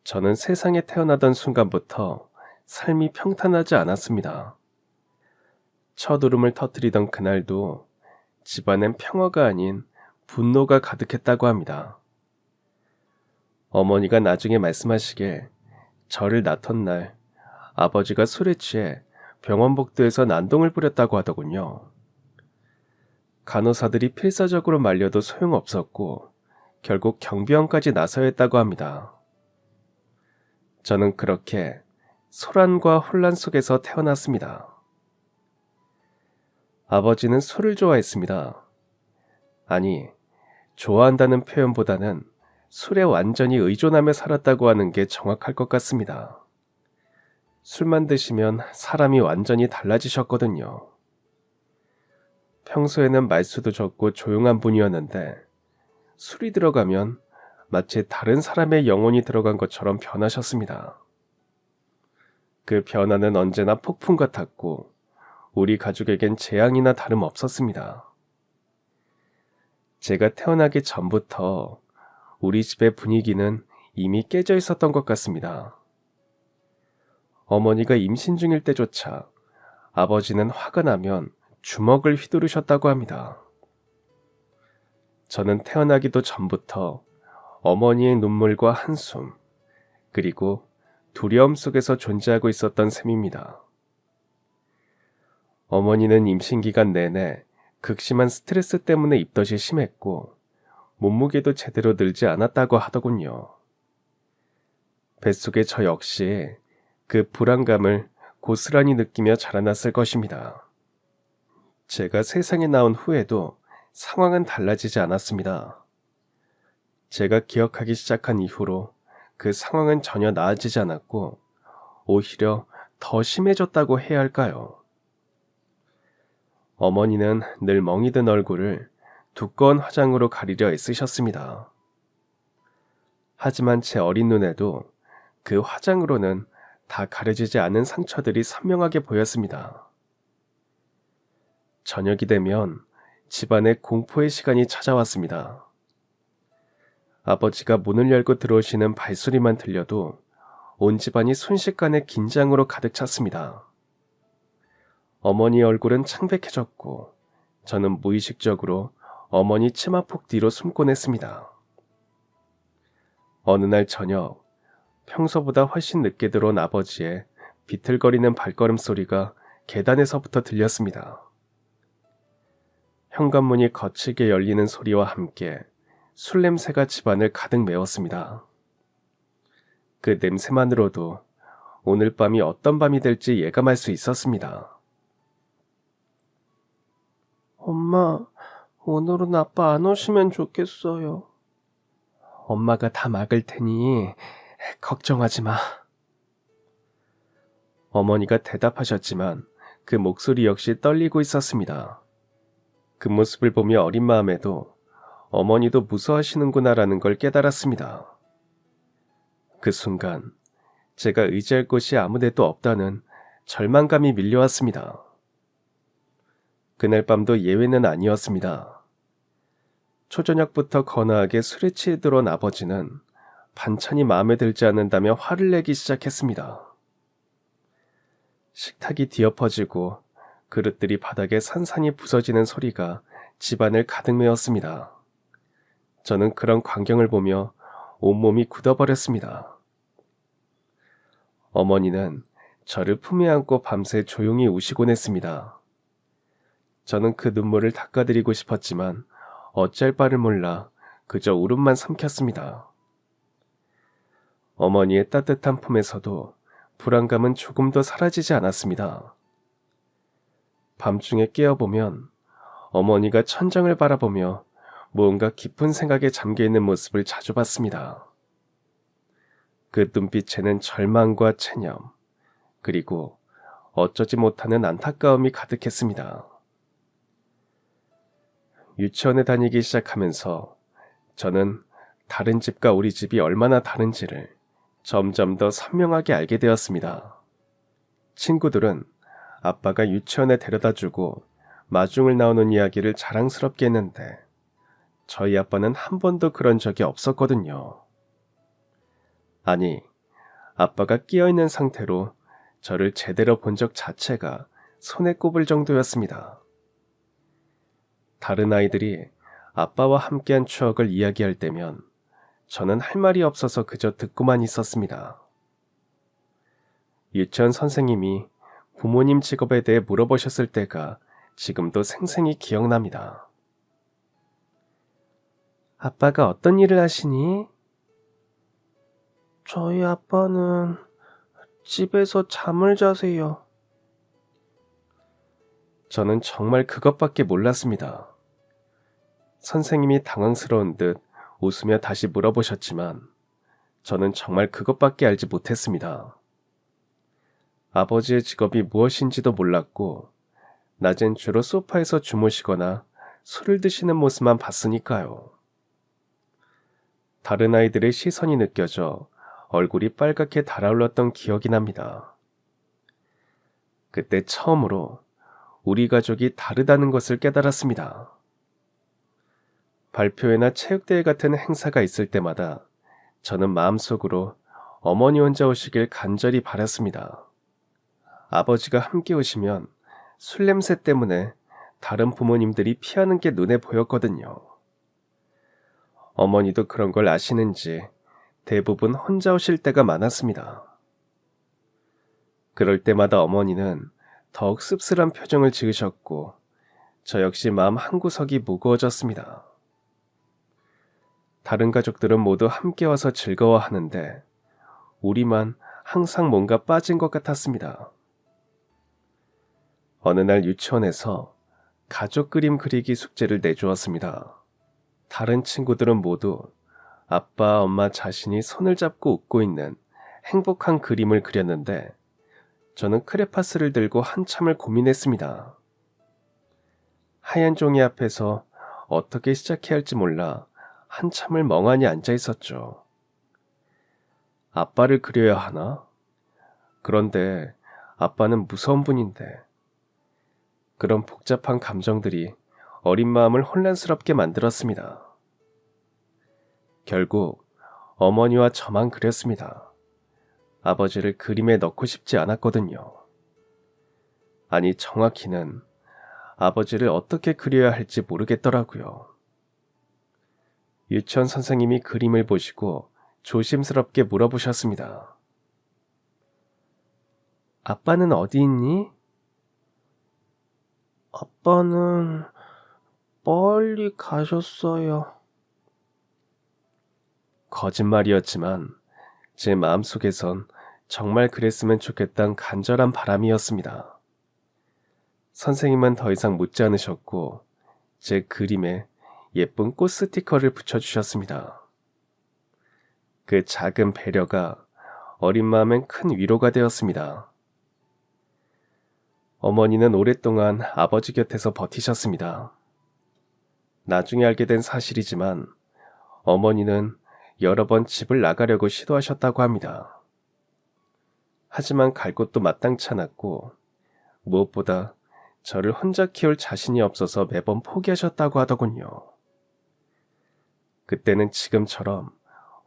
저는 세상에 태어나던 순간부터 삶이 평탄하지 않았습니다. 첫 울음을 터뜨리던 그날도 집안엔 평화가 아닌 분노가 가득했다고 합니다. 어머니가 나중에 말씀하시길 저를 낳던 날 아버지가 술에 취해 병원 복도에서 난동을 부렸다고 하더군요. 간호사들이 필사적으로 말려도 소용없었고 결국 경비원까지 나서야 했다고 합니다. 저는 그렇게 소란과 혼란 속에서 태어났습니다. 아버지는 술을 좋아했습니다. 아니, 좋아한다는 표현보다는 술에 완전히 의존하며 살았다고 하는 게 정확할 것 같습니다. 술만 드시면 사람이 완전히 달라지셨거든요. 평소에는 말수도 적고 조용한 분이었는데 술이 들어가면 마치 다른 사람의 영혼이 들어간 것처럼 변하셨습니다. 그 변화는 언제나 폭풍 같았고 우리 가족에겐 재앙이나 다름없었습니다. 제가 태어나기 전부터 우리 집의 분위기는 이미 깨져 있었던 것 같습니다. 어머니가 임신 중일 때조차 아버지는 화가 나면 주먹을 휘두르셨다고 합니다. 저는 태어나기도 전부터 어머니의 눈물과 한숨, 그리고 두려움 속에서 존재하고 있었던 셈입니다. 어머니는 임신 기간 내내 극심한 스트레스 때문에 입덧이 심했고 몸무게도 제대로 늘지 않았다고 하더군요. 뱃속의 저 역시 그 불안감을 고스란히 느끼며 자라났을 것입니다. 제가 세상에 나온 후에도 상황은 달라지지 않았습니다. 제가 기억하기 시작한 이후로 그 상황은 전혀 나아지지 않았고 오히려 더 심해졌다고 해야 할까요? 어머니는 늘 멍이 든 얼굴을 두꺼운 화장으로 가리려 애쓰셨습니다. 하지만 제 어린 눈에도 그 화장으로는 다 가려지지 않은 상처들이 선명하게 보였습니다. 저녁이 되면 집안에 공포의 시간이 찾아왔습니다. 아버지가 문을 열고 들어오시는 발소리만 들려도 온 집안이 순식간에 긴장으로 가득 찼습니다. 어머니의 얼굴은 창백해졌고 저는 무의식적으로 어머니 치마폭 뒤로 숨곤 했습니다. 어느 날 저녁, 평소보다 훨씬 늦게 들어온 아버지의 비틀거리는 발걸음 소리가 계단에서부터 들렸습니다. 현관문이 거칠게 열리는 소리와 함께 술 냄새가 집안을 가득 메웠습니다. 그 냄새만으로도 오늘 밤이 어떤 밤이 될지 예감할 수 있었습니다. 엄마, 오늘은 아빠 안 오시면 좋겠어요. 엄마가 다 막을 테니 걱정하지 마. 어머니가 대답하셨지만 그 목소리 역시 떨리고 있었습니다. 그 모습을 보며 어린 마음에도 어머니도 무서워하시는구나라는 걸 깨달았습니다. 그 순간 제가 의지할 곳이 아무데도 없다는 절망감이 밀려왔습니다. 그날 밤도 예외는 아니었습니다. 초저녁부터 거나하게 술에 취해 들어온 아버지는 반찬이 마음에 들지 않는다며 화를 내기 시작했습니다. 식탁이 뒤엎어지고 그릇들이 바닥에 산산이 부서지는 소리가 집안을 가득 메웠습니다. 저는 그런 광경을 보며 온몸이 굳어버렸습니다. 어머니는 저를 품에 안고 밤새 조용히 우시곤 했습니다. 저는 그 눈물을 닦아드리고 싶었지만 어쩔 바를 몰라 그저 울음만 삼켰습니다. 어머니의 따뜻한 품에서도 불안감은 조금도 사라지지 않았습니다. 밤중에 깨어보면 어머니가 천장을 바라보며 무언가 깊은 생각에 잠겨있는 모습을 자주 봤습니다. 그 눈빛에는 절망과 체념, 그리고 어쩌지 못하는 안타까움이 가득했습니다. 유치원에 다니기 시작하면서 저는 다른 집과 우리 집이 얼마나 다른지를 점점 더 선명하게 알게 되었습니다. 친구들은 아빠가 유치원에 데려다주고 마중을 나오는 이야기를 자랑스럽게 했는데 저희 아빠는 한 번도 그런 적이 없었거든요. 아니, 아빠가 끼어있는 상태로 저를 제대로 본 적 자체가 손에 꼽을 정도였습니다. 다른 아이들이 아빠와 함께한 추억을 이야기할 때면 저는 할 말이 없어서 그저 듣고만 있었습니다. 유치원 선생님이 부모님 직업에 대해 물어보셨을 때가 지금도 생생히 기억납니다. 아빠가 어떤 일을 하시니? 저희 아빠는 집에서 잠을 자세요. 저는 정말 그것밖에 몰랐습니다. 선생님이 당황스러운 듯 웃으며 다시 물어보셨지만 저는 정말 그것밖에 알지 못했습니다. 아버지의 직업이 무엇인지도 몰랐고 낮엔 주로 소파에서 주무시거나 술을 드시는 모습만 봤으니까요. 다른 아이들의 시선이 느껴져 얼굴이 빨갛게 달아올랐던 기억이 납니다. 그때 처음으로 우리 가족이 다르다는 것을 깨달았습니다. 발표회나 체육대회 같은 행사가 있을 때마다 저는 마음속으로 어머니 혼자 오시길 간절히 바랐습니다. 아버지가 함께 오시면 술 냄새 때문에 다른 부모님들이 피하는 게 눈에 보였거든요. 어머니도 그런 걸 아시는지 대부분 혼자 오실 때가 많았습니다. 그럴 때마다 어머니는 더욱 씁쓸한 표정을 지으셨고 저 역시 마음 한구석이 무거워졌습니다. 다른 가족들은 모두 함께 와서 즐거워하는데 우리만 항상 뭔가 빠진 것 같았습니다. 어느 날 유치원에서 가족 그림 그리기 숙제를 내주었습니다. 다른 친구들은 모두 아빠, 엄마 자신이 손을 잡고 웃고 있는 행복한 그림을 그렸는데 저는 크레파스를 들고 한참을 고민했습니다. 하얀 종이 앞에서 어떻게 시작해야 할지 몰라 한참을 멍하니 앉아 있었죠. 아빠를 그려야 하나? 그런데 아빠는 무서운 분인데. 그런 복잡한 감정들이 어린 마음을 혼란스럽게 만들었습니다. 결국 어머니와 저만 그렸습니다. 아버지를 그림에 넣고 싶지 않았거든요. 아니, 정확히는 아버지를 어떻게 그려야 할지 모르겠더라고요. 유치원 선생님이 그림을 보시고 조심스럽게 물어보셨습니다. 아빠는 어디 있니? 아빠는 멀리 가셨어요. 거짓말이었지만 제 마음속에선 정말 그랬으면 좋겠다는 간절한 바람이었습니다. 선생님은 더 이상 묻지 않으셨고 제 그림에 예쁜 꽃 스티커를 붙여주셨습니다. 그 작은 배려가 어린 마음엔 큰 위로가 되었습니다. 어머니는 오랫동안 아버지 곁에서 버티셨습니다. 나중에 알게 된 사실이지만 어머니는 여러 번 집을 나가려고 시도하셨다고 합니다. 하지만 갈 곳도 마땅치 않았고 무엇보다 저를 혼자 키울 자신이 없어서 매번 포기하셨다고 하더군요. 그때는 지금처럼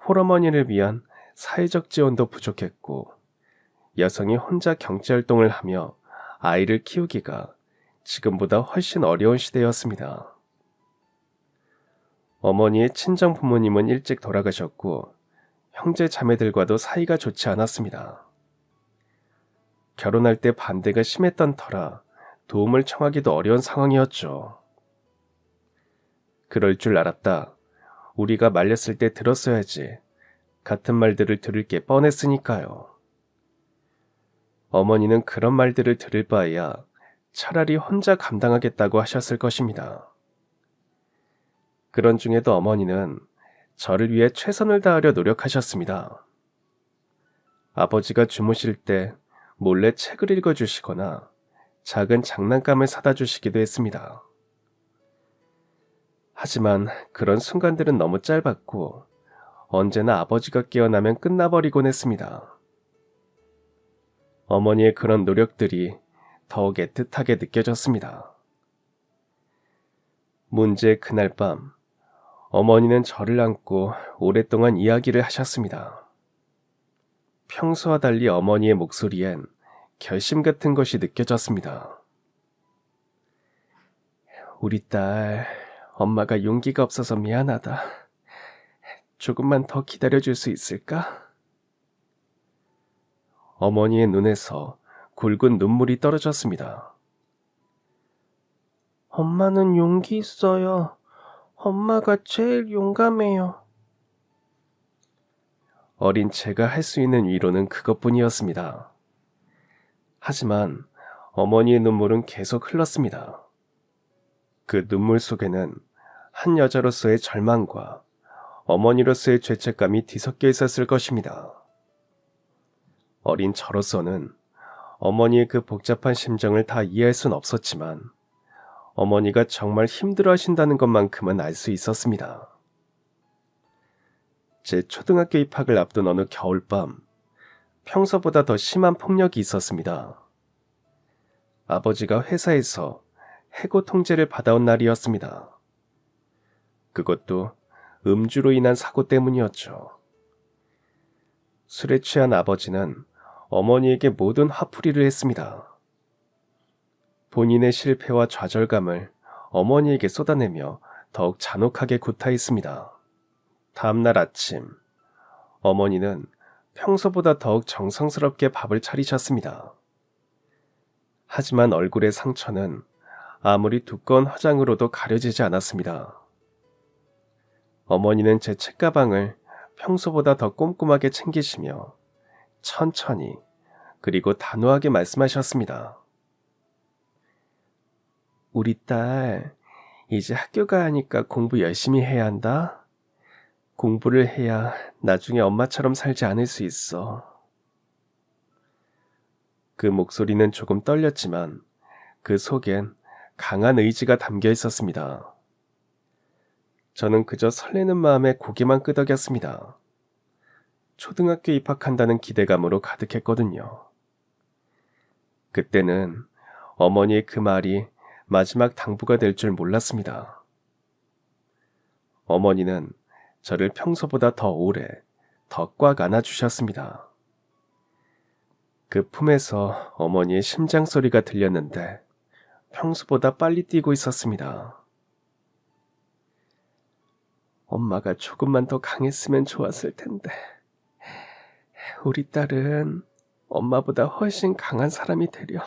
홀어머니를 위한 사회적 지원도 부족했고 여성이 혼자 경제활동을 하며 아이를 키우기가 지금보다 훨씬 어려운 시대였습니다. 어머니의 친정 부모님은 일찍 돌아가셨고 형제 자매들과도 사이가 좋지 않았습니다. 결혼할 때 반대가 심했던 터라 도움을 청하기도 어려운 상황이었죠. 그럴 줄 알았다. 우리가 말렸을 때 들었어야지. 같은 말들을 들을 게 뻔했으니까요. 어머니는 그런 말들을 들을 바에야 차라리 혼자 감당하겠다고 하셨을 것입니다. 그런 중에도 어머니는 저를 위해 최선을 다하려 노력하셨습니다. 아버지가 주무실 때 몰래 책을 읽어주시거나 작은 장난감을 사다 주시기도 했습니다. 하지만 그런 순간들은 너무 짧았고 언제나 아버지가 깨어나면 끝나버리곤 했습니다. 어머니의 그런 노력들이 더욱 애틋하게 느껴졌습니다. 문제 그날 밤 어머니는 저를 안고 오랫동안 이야기를 하셨습니다. 평소와 달리 어머니의 목소리엔 결심 같은 것이 느껴졌습니다. 우리 딸, 엄마가 용기가 없어서 미안하다. 조금만 더 기다려줄 수 있을까? 어머니의 눈에서 굵은 눈물이 떨어졌습니다. 엄마는 용기 있어요. 엄마가 제일 용감해요. 어린 제가 할 수 있는 위로는 그것뿐이었습니다. 하지만 어머니의 눈물은 계속 흘렀습니다. 그 눈물 속에는 한 여자로서의 절망과 어머니로서의 죄책감이 뒤섞여 있었을 것입니다. 어린 저로서는 어머니의 그 복잡한 심정을 다 이해할 순 없었지만 어머니가 정말 힘들어 하신다는 것만큼은 알 수 있었습니다. 제 초등학교 입학을 앞둔 어느 겨울밤, 평소보다 더 심한 폭력이 있었습니다. 아버지가 회사에서 해고 통지를 받아온 날이었습니다. 그것도 음주로 인한 사고 때문이었죠. 술에 취한 아버지는 어머니에게 모든 화풀이를 했습니다. 본인의 실패와 좌절감을 어머니에게 쏟아내며 더욱 잔혹하게 구타했습니다. 다음날 아침, 어머니는 평소보다 더욱 정성스럽게 밥을 차리셨습니다. 하지만 얼굴의 상처는 아무리 두꺼운 화장으로도 가려지지 않았습니다. 어머니는 제 책가방을 평소보다 더 꼼꼼하게 챙기시며 천천히 그리고 단호하게 말씀하셨습니다. 우리 딸, 이제 학교 가니까 공부 열심히 해야 한다. 공부를 해야 나중에 엄마처럼 살지 않을 수 있어. 그 목소리는 조금 떨렸지만 그 속엔 강한 의지가 담겨 있었습니다. 저는 그저 설레는 마음에 고개만 끄덕였습니다. 초등학교 입학한다는 기대감으로 가득했거든요. 그때는 어머니의 그 말이 마지막 당부가 될 줄 몰랐습니다. 어머니는 저를 평소보다 더 오래, 더 꽉 안아주셨습니다. 그 품에서 어머니의 심장 소리가 들렸는데 평소보다 빨리 뛰고 있었습니다. 엄마가 조금만 더 강했으면 좋았을 텐데. 우리 딸은 엄마보다 훨씬 강한 사람이 되려.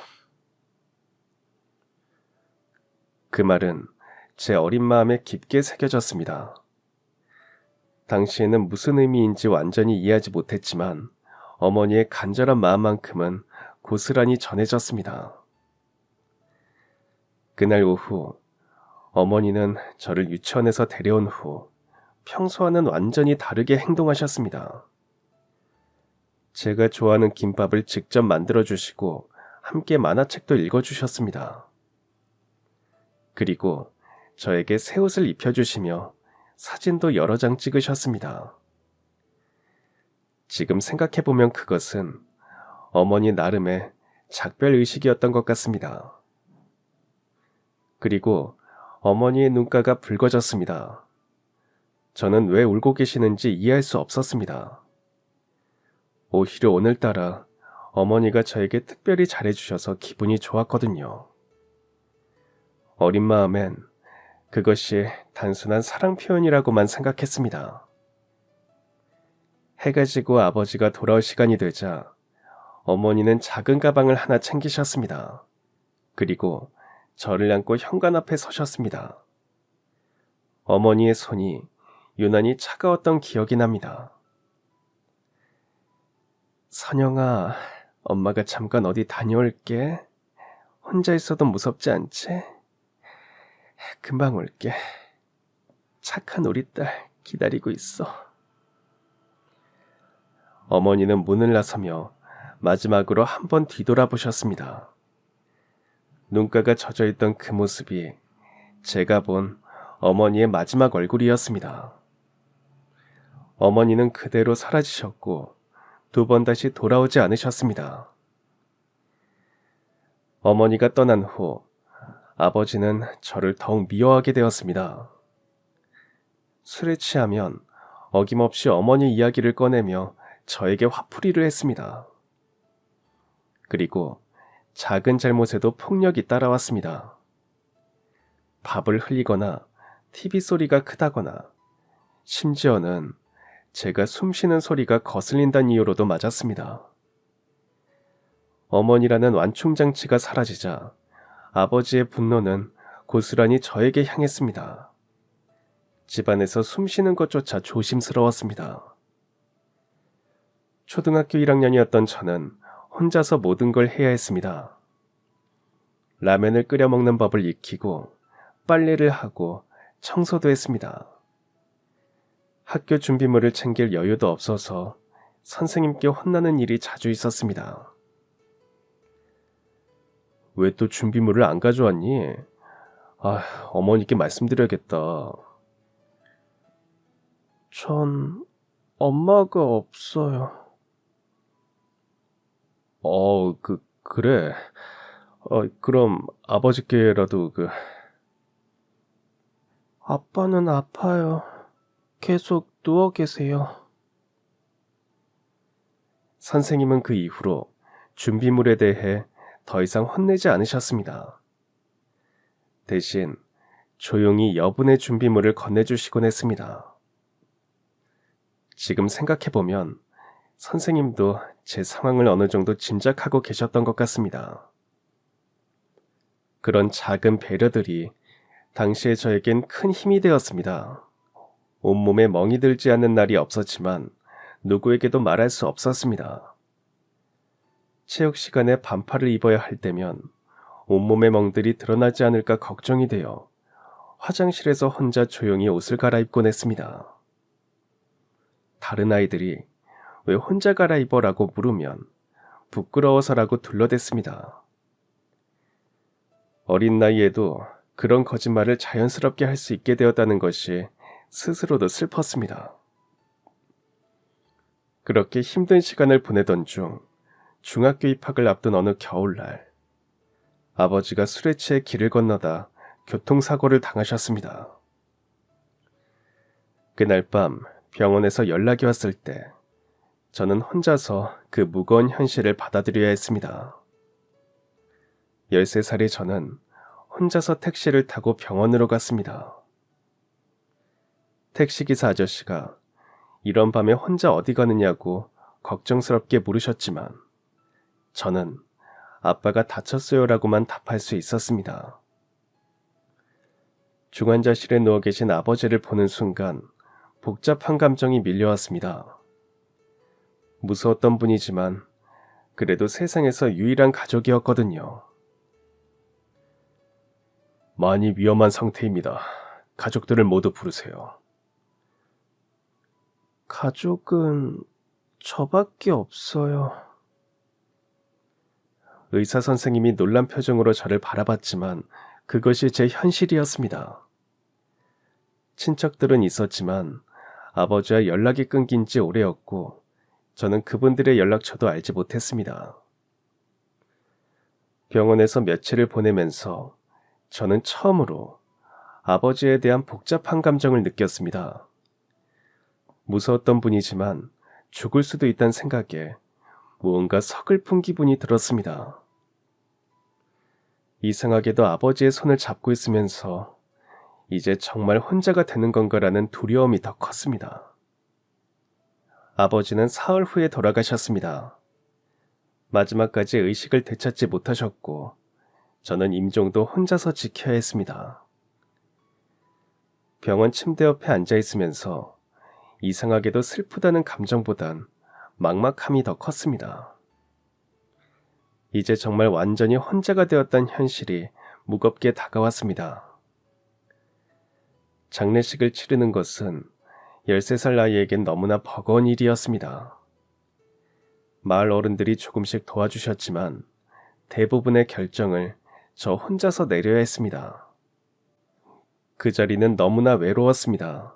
그 말은 제 어린 마음에 깊게 새겨졌습니다. 당시에는 무슨 의미인지 완전히 이해하지 못했지만 어머니의 간절한 마음만큼은 고스란히 전해졌습니다. 그날 오후 어머니는 저를 유치원에서 데려온 후 평소와는 완전히 다르게 행동하셨습니다. 제가 좋아하는 김밥을 직접 만들어주시고 함께 만화책도 읽어주셨습니다. 그리고 저에게 새 옷을 입혀주시며 사진도 여러 장 찍으셨습니다. 지금 생각해보면 그것은 어머니 나름의 작별의식이었던 것 같습니다. 그리고 어머니의 눈가가 붉어졌습니다. 저는 왜 울고 계시는지 이해할 수 없었습니다. 오히려 오늘따라 어머니가 저에게 특별히 잘해주셔서 기분이 좋았거든요. 어린 마음엔 그것이 단순한 사랑 표현이라고만 생각했습니다. 해가 지고 아버지가 돌아올 시간이 되자 어머니는 작은 가방을 하나 챙기셨습니다. 그리고 저를 안고 현관 앞에 서셨습니다. 어머니의 손이 유난히 차가웠던 기억이 납니다. 선영아, 엄마가 잠깐 어디 다녀올게. 혼자 있어도 무섭지 않지? 금방 올게. 착한 우리 딸 기다리고 있어. 어머니는 문을 나서며 마지막으로 한 번 뒤돌아보셨습니다. 눈가가 젖어있던 그 모습이 제가 본 어머니의 마지막 얼굴이었습니다. 어머니는 그대로 사라지셨고 2번 다시 돌아오지 않으셨습니다. 어머니가 떠난 후 아버지는 저를 더욱 미워하게 되었습니다. 술에 취하면 어김없이 어머니 이야기를 꺼내며 저에게 화풀이를 했습니다. 그리고 작은 잘못에도 폭력이 따라왔습니다. 밥을 흘리거나 TV 소리가 크다거나 심지어는 제가 숨쉬는 소리가 거슬린다는 이유로도 맞았습니다. 어머니라는 완충장치가 사라지자 아버지의 분노는 고스란히 저에게 향했습니다. 집안에서 숨쉬는 것조차 조심스러웠습니다. 초등학교 1학년이었던 저는 혼자서 모든 걸 해야 했습니다. 라면을 끓여 먹는 법을 익히고 빨래를 하고 청소도 했습니다. 학교 준비물을 챙길 여유도 없어서 선생님께 혼나는 일이 자주 있었습니다. 왜 또 준비물을 안 가져왔니? 어머니께 말씀드려야겠다. 전 엄마가 없어요. 그래. 그럼 아버지께라도 아빠는 아파요. 계속 누워 계세요. 선생님은 그 이후로 준비물에 대해 더 이상 혼내지 않으셨습니다. 대신 조용히 여분의 준비물을 건네주시곤 했습니다. 지금 생각해보면 선생님도 제 상황을 어느 정도 짐작하고 계셨던 것 같습니다. 그런 작은 배려들이 당시에 저에겐 큰 힘이 되었습니다. 온몸에 멍이 들지 않는 날이 없었지만 누구에게도 말할 수 없었습니다. 체육 시간에 반팔을 입어야 할 때면 온몸의 멍들이 드러나지 않을까 걱정이 되어 화장실에서 혼자 조용히 옷을 갈아입곤 했습니다. 다른 아이들이 왜 혼자 갈아입어라고 물으면 부끄러워서라고 둘러댔습니다. 어린 나이에도 그런 거짓말을 자연스럽게 할 수 있게 되었다는 것이 스스로도 슬펐습니다. 그렇게 힘든 시간을 보내던 중 중학교 입학을 앞둔 어느 겨울날, 아버지가 술에 취해 길을 건너다 교통사고를 당하셨습니다. 그날 밤 병원에서 연락이 왔을 때 저는 혼자서 그 무거운 현실을 받아들여야 했습니다. 13살의 저는 혼자서 택시를 타고 병원으로 갔습니다. 택시기사 아저씨가 이런 밤에 혼자 어디 가느냐고 걱정스럽게 물으셨지만 저는 아빠가 다쳤어요라고만 답할 수 있었습니다. 중환자실에 누워 계신 아버지를 보는 순간 복잡한 감정이 밀려왔습니다. 무서웠던 분이지만 그래도 세상에서 유일한 가족이었거든요. 많이 위험한 상태입니다. 가족들을 모두 부르세요. 가족은 저밖에 없어요. 의사 선생님이 놀란 표정으로 저를 바라봤지만 그것이 제 현실이었습니다. 친척들은 있었지만 아버지와 연락이 끊긴 지 오래였고 저는 그분들의 연락처도 알지 못했습니다. 병원에서 며칠을 보내면서 저는 처음으로 아버지에 대한 복잡한 감정을 느꼈습니다. 무서웠던 분이지만 죽을 수도 있다는 생각에 무언가 서글픈 기분이 들었습니다. 이상하게도 아버지의 손을 잡고 있으면서 이제 정말 혼자가 되는 건가라는 두려움이 더 컸습니다. 아버지는 사흘 후에 돌아가셨습니다. 마지막까지 의식을 되찾지 못하셨고 저는 임종도 혼자서 지켜야 했습니다. 병원 침대 옆에 앉아 있으면서 이상하게도 슬프다는 감정보단 막막함이 더 컸습니다. 이제 정말 완전히 혼자가 되었다는 현실이 무겁게 다가왔습니다. 장례식을 치르는 것은 13살 나이에겐 너무나 버거운 일이었습니다. 마을 어른들이 조금씩 도와주셨지만 대부분의 결정을 저 혼자서 내려야 했습니다. 그 자리는 너무나 외로웠습니다.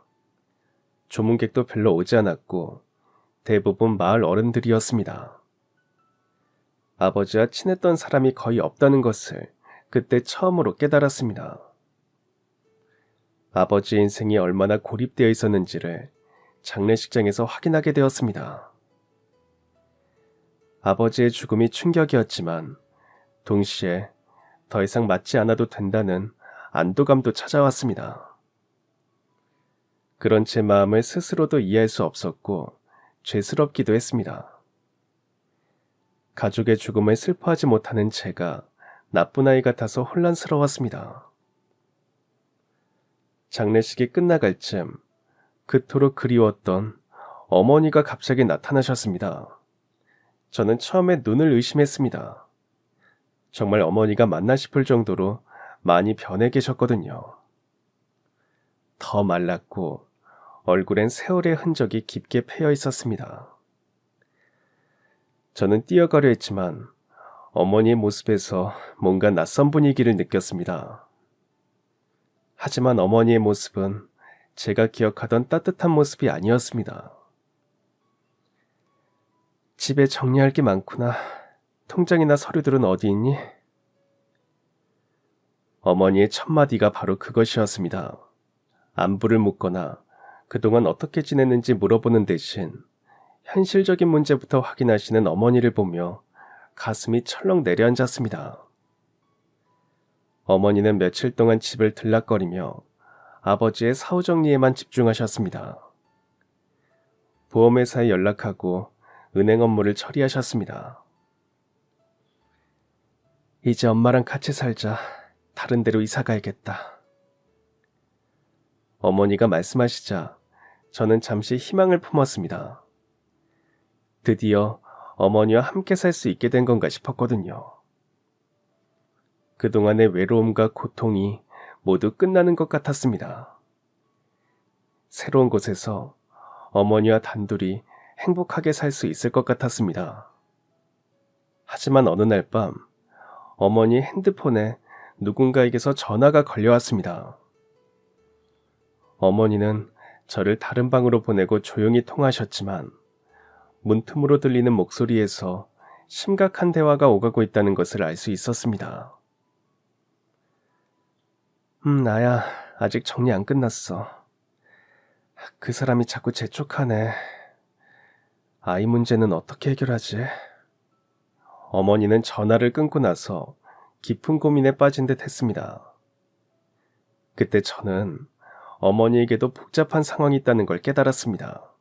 조문객도 별로 오지 않았고 대부분 마을 어른들이었습니다. 아버지와 친했던 사람이 거의 없다는 것을 그때 처음으로 깨달았습니다. 아버지의 인생이 얼마나 고립되어 있었는지를 장례식장에서 확인하게 되었습니다. 아버지의 죽음이 충격이었지만 동시에 더 이상 맞지 않아도 된다는 안도감도 찾아왔습니다. 그런 제 마음을 스스로도 이해할 수 없었고 죄스럽기도 했습니다. 가족의 죽음을 슬퍼하지 못하는 제가 나쁜 아이 같아서 혼란스러웠습니다. 장례식이 끝나갈 쯤 그토록 그리웠던 어머니가 갑자기 나타나셨습니다. 저는 처음에 눈을 의심했습니다. 정말 어머니가 맞나 싶을 정도로 많이 변해 계셨거든요. 더 말랐고 얼굴엔 세월의 흔적이 깊게 패여 있었습니다. 저는 뛰어가려 했지만 어머니의 모습에서 뭔가 낯선 분위기를 느꼈습니다. 하지만 어머니의 모습은 제가 기억하던 따뜻한 모습이 아니었습니다. 집에 정리할 게 많구나. 통장이나 서류들은 어디 있니? 어머니의 첫 마디가 바로 그것이었습니다. 안부를 묻거나 그동안 어떻게 지냈는지 물어보는 대신 현실적인 문제부터 확인하시는 어머니를 보며 가슴이 철렁 내려앉았습니다. 어머니는 며칠 동안 집을 들락거리며 아버지의 사후 정리에만 집중하셨습니다. 보험회사에 연락하고 은행 업무를 처리하셨습니다. 이제 엄마랑 같이 살자. 다른 데로 이사 가야겠다. 어머니가 말씀하시자 저는 잠시 희망을 품었습니다. 드디어 어머니와 함께 살 수 있게 된 건가 싶었거든요. 그동안의 외로움과 고통이 모두 끝나는 것 같았습니다. 새로운 곳에서 어머니와 단둘이 행복하게 살 수 있을 것 같았습니다. 하지만 어느 날 밤 어머니 핸드폰에 누군가에게서 전화가 걸려왔습니다. 어머니는 저를 다른 방으로 보내고 조용히 통화하셨지만 문틈으로 들리는 목소리에서 심각한 대화가 오가고 있다는 것을 알 수 있었습니다. 나야 아직 정리 안 끝났어. 그 사람이 자꾸 재촉하네. 아이 문제는 어떻게 해결하지? 어머니는 전화를 끊고 나서 깊은 고민에 빠진 듯 했습니다. 그때 저는 어머니에게도 복잡한 상황이 있다는 걸 깨달았습니다.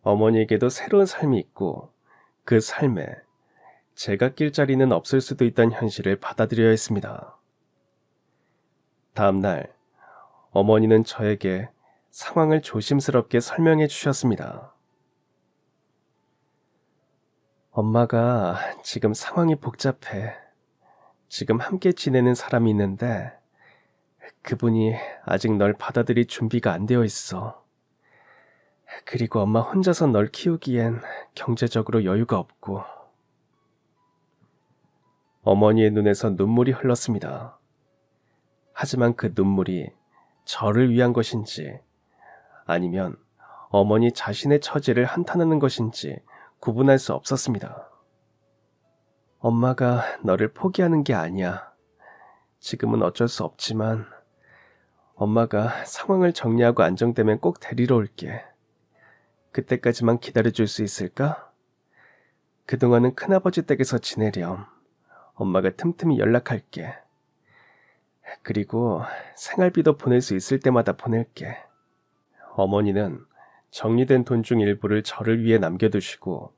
어머니에게도 새로운 삶이 있고 그 삶에 제가 낄 자리는 없을 수도 있다는 현실을 받아들여야 했습니다. 다음 날 어머니는 저에게 상황을 조심스럽게 설명해 주셨습니다. 엄마가 지금 상황이 복잡해. 지금 함께 지내는 사람이 있는데 그분이 아직 널 받아들일 준비가 안 되어 있어. 그리고 엄마 혼자서 널 키우기엔 경제적으로 여유가 없고. 어머니의 눈에서 눈물이 흘렀습니다. 하지만 그 눈물이 저를 위한 것인지 아니면 어머니 자신의 처지를 한탄하는 것인지 구분할 수 없었습니다. 엄마가 너를 포기하는 게 아니야. 지금은 어쩔 수 없지만 엄마가 상황을 정리하고 안정되면 꼭 데리러 올게. 그때까지만 기다려줄 수 있을까? 그동안은 큰아버지 댁에서 지내렴. 엄마가 틈틈이 연락할게. 그리고 생활비도 보낼 수 있을 때마다 보낼게. 어머니는 정리된 돈 중 일부를 저를 위해 남겨두시고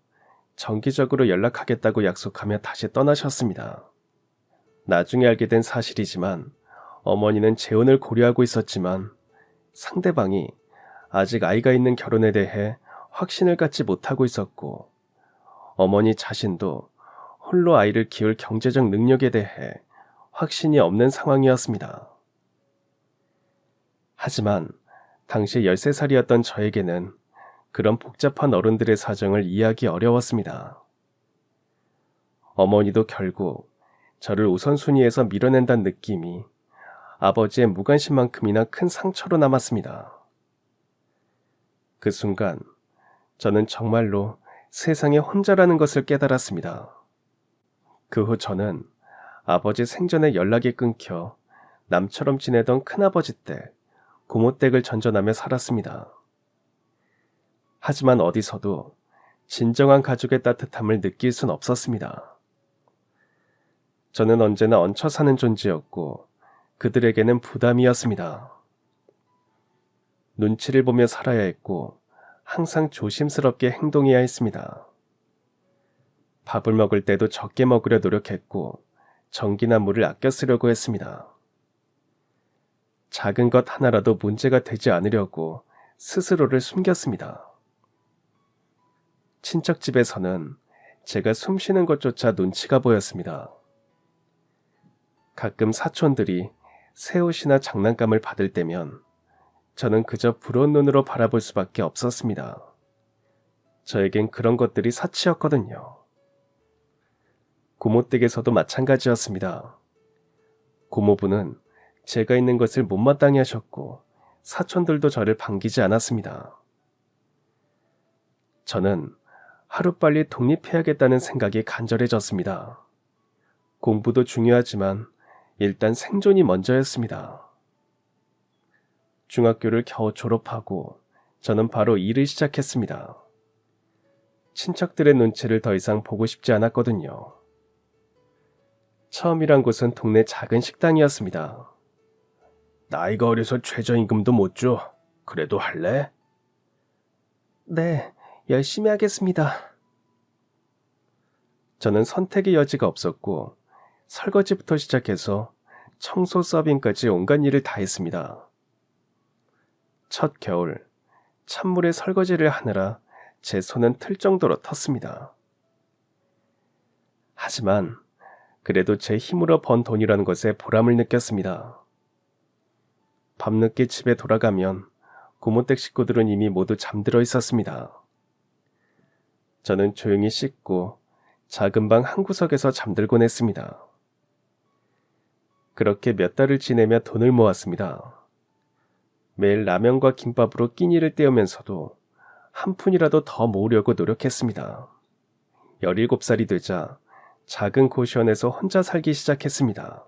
정기적으로 연락하겠다고 약속하며 다시 떠나셨습니다. 나중에 알게 된 사실이지만 어머니는 재혼을 고려하고 있었지만 상대방이 아직 아이가 있는 결혼에 대해 확신을 갖지 못하고 있었고 어머니 자신도 홀로 아이를 키울 경제적 능력에 대해 확신이 없는 상황이었습니다. 하지만 당시 13살이었던 저에게는 그런 복잡한 어른들의 사정을 이해하기 어려웠습니다. 어머니도 결국 저를 우선순위에서 밀어낸다는 느낌이 아버지의 무관심만큼이나 큰 상처로 남았습니다. 그 순간 저는 정말로 세상에 혼자라는 것을 깨달았습니다. 그 후 저는 아버지 생전에 연락이 끊겨 남처럼 지내던 큰아버지 댁, 고모 댁을 전전하며 살았습니다. 하지만 어디서도 진정한 가족의 따뜻함을 느낄 순 없었습니다. 저는 언제나 얹혀 사는 존재였고 그들에게는 부담이었습니다. 눈치를 보며 살아야 했고 항상 조심스럽게 행동해야 했습니다. 밥을 먹을 때도 적게 먹으려 노력했고 전기나 물을 아껴 쓰려고 했습니다. 작은 것 하나라도 문제가 되지 않으려고 스스로를 숨겼습니다. 친척 집에서는 제가 숨쉬는 것조차 눈치가 보였습니다. 가끔 사촌들이 새 옷이나 장난감을 받을 때면 저는 그저 부러운 눈으로 바라볼 수밖에 없었습니다. 저에겐 그런 것들이 사치였거든요. 고모 댁에서도 마찬가지였습니다. 고모부는 제가 있는 것을 못마땅해 하셨고 사촌들도 저를 반기지 않았습니다. 저는 하루빨리 독립해야겠다는 생각이 간절해졌습니다. 공부도 중요하지만 일단 생존이 먼저였습니다. 중학교를 겨우 졸업하고 저는 바로 일을 시작했습니다. 친척들의 눈치를 더 이상 보고 싶지 않았거든요. 처음 일한 곳은 동네 작은 식당이었습니다. 나이가 어려서 최저임금도 못 줘. 그래도 할래? 네, 열심히 하겠습니다. 저는 선택의 여지가 없었고 설거지부터 시작해서 청소 서빙까지 온갖 일을 다 했습니다. 첫 겨울, 찬물에 설거지를 하느라 제 손은 틀 정도로 텄습니다. 하지만 그래도 제 힘으로 번 돈이라는 것에 보람을 느꼈습니다. 밤늦게 집에 돌아가면 고모댁 식구들은 이미 모두 잠들어 있었습니다. 저는 조용히 씻고 작은 방 한 구석에서 잠들곤 했습니다. 그렇게 몇 달을 지내며 돈을 모았습니다. 매일 라면과 김밥으로 끼니를 때우면서도 한 푼이라도 더 모으려고 노력했습니다. 17살이 되자 작은 고시원에서 혼자 살기 시작했습니다.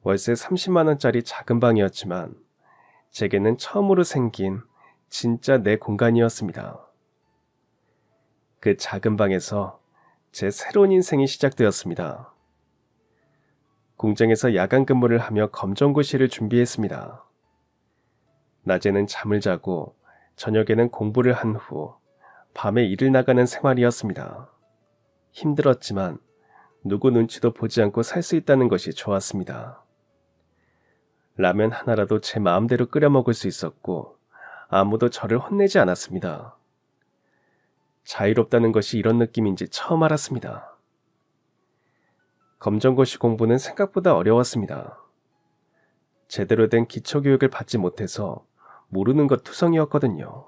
월세 30만 원짜리 작은 방이었지만 제게는 처음으로 생긴 진짜 내 공간이었습니다. 그 작은 방에서 제 새로운 인생이 시작되었습니다. 공장에서 야간 근무를 하며 검정고시를 준비했습니다. 낮에는 잠을 자고 저녁에는 공부를 한 후 밤에 일을 나가는 생활이었습니다. 힘들었지만 누구 눈치도 보지 않고 살 수 있다는 것이 좋았습니다. 라면 하나라도 제 마음대로 끓여 먹을 수 있었고 아무도 저를 혼내지 않았습니다. 자유롭다는 것이 이런 느낌인지 처음 알았습니다. 검정고시 공부는 생각보다 어려웠습니다. 제대로 된 기초교육을 받지 못해서 모르는 것 투성이었거든요.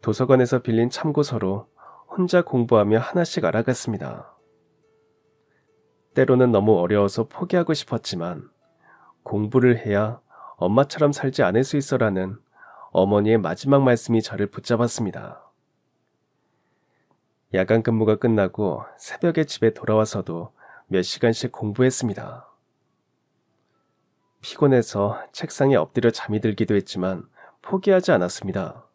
도서관에서 빌린 참고서로 혼자 공부하며 하나씩 알아갔습니다. 때로는 너무 어려워서 포기하고 싶었지만 공부를 해야 엄마처럼 살지 않을 수 있어라는 어머니의 마지막 말씀이 저를 붙잡았습니다. 야간 근무가 끝나고 새벽에 집에 돌아와서도 몇 시간씩 공부했습니다. 피곤해서 책상에 엎드려 잠이 들기도 했지만 포기하지 않았습니다.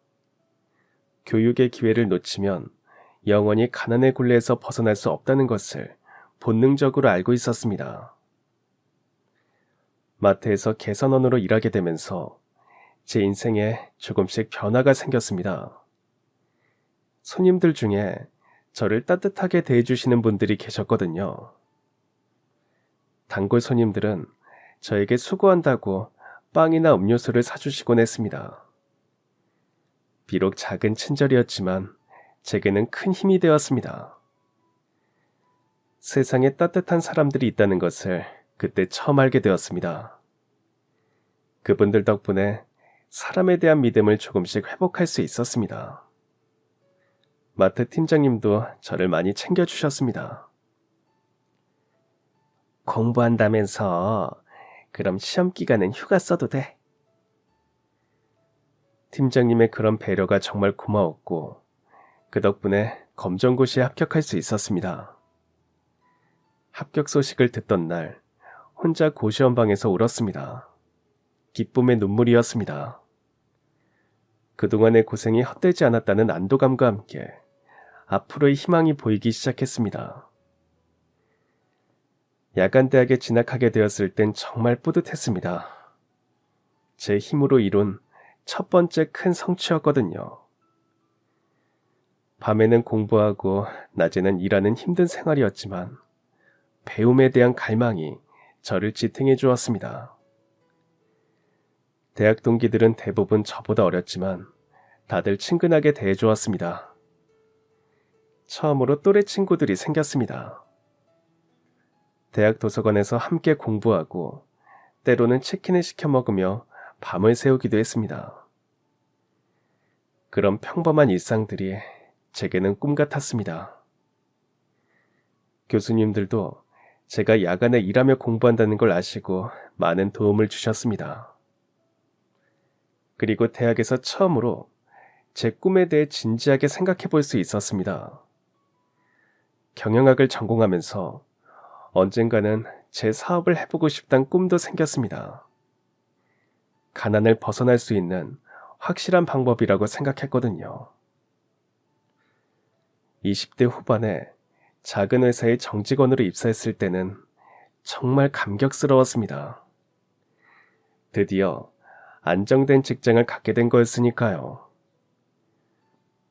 교육의 기회를 놓치면 영원히 가난의 굴레에서 벗어날 수 없다는 것을 본능적으로 알고 있었습니다. 마트에서 개선원으로 일하게 되면서 제 인생에 조금씩 변화가 생겼습니다. 손님들 중에 저를 따뜻하게 대해주시는 분들이 계셨거든요. 단골 손님들은 저에게 수고한다고 빵이나 음료수를 사주시곤 했습니다. 비록 작은 친절이었지만 제게는 큰 힘이 되었습니다. 세상에 따뜻한 사람들이 있다는 것을 그때 처음 알게 되었습니다. 그분들 덕분에 사람에 대한 믿음을 조금씩 회복할 수 있었습니다. 마트 팀장님도 저를 많이 챙겨주셨습니다. 공부한다면서 그럼 시험 기간은 휴가 써도 돼? 팀장님의 그런 배려가 정말 고마웠고 그 덕분에 검정고시에 합격할 수 있었습니다. 합격 소식을 듣던 날 혼자 고시원 방에서 울었습니다. 기쁨의 눈물이었습니다. 그동안의 고생이 헛되지 않았다는 안도감과 함께 앞으로의 희망이 보이기 시작했습니다. 야간대학에 진학하게 되었을 땐 정말 뿌듯했습니다. 제 힘으로 이룬 첫 번째 큰 성취였거든요. 밤에는 공부하고 낮에는 일하는 힘든 생활이었지만 배움에 대한 갈망이 저를 지탱해 주었습니다. 대학 동기들은 대부분 저보다 어렸지만 다들 친근하게 대해 주었습니다. 처음으로 또래 친구들이 생겼습니다. 대학 도서관에서 함께 공부하고 때로는 치킨을 시켜 먹으며 밤을 새우기도 했습니다. 그런 평범한 일상들이 제게는 꿈 같았습니다. 교수님들도 제가 야간에 일하며 공부한다는 걸 아시고 많은 도움을 주셨습니다. 그리고 대학에서 처음으로 제 꿈에 대해 진지하게 생각해 볼 수 있었습니다. 경영학을 전공하면서 언젠가는 제 사업을 해보고 싶다는 꿈도 생겼습니다. 가난을 벗어날 수 있는 확실한 방법이라고 생각했거든요. 20대 후반에 작은 회사의 정직원으로 입사했을 때는 정말 감격스러웠습니다. 드디어 안정된 직장을 갖게 된 거였으니까요.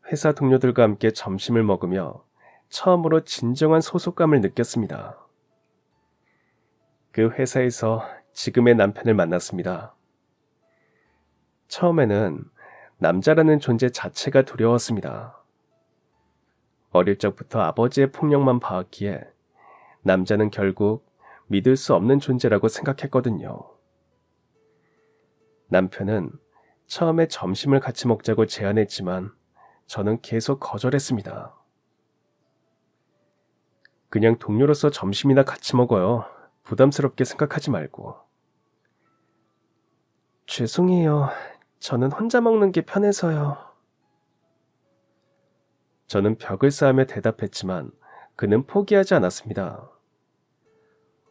회사 동료들과 함께 점심을 먹으며 처음으로 진정한 소속감을 느꼈습니다. 그 회사에서 지금의 남편을 만났습니다. 처음에는 남자라는 존재 자체가 두려웠습니다. 어릴 적부터 아버지의 폭력만 봐왔기에 남자는 결국 믿을 수 없는 존재라고 생각했거든요. 남편은 처음에 점심을 같이 먹자고 제안했지만 저는 계속 거절했습니다. 그냥 동료로서 점심이나 같이 먹어요. 부담스럽게 생각하지 말고. 죄송해요. 저는 혼자 먹는 게 편해서요. 저는 벽을 쌓으며 대답했지만 그는 포기하지 않았습니다.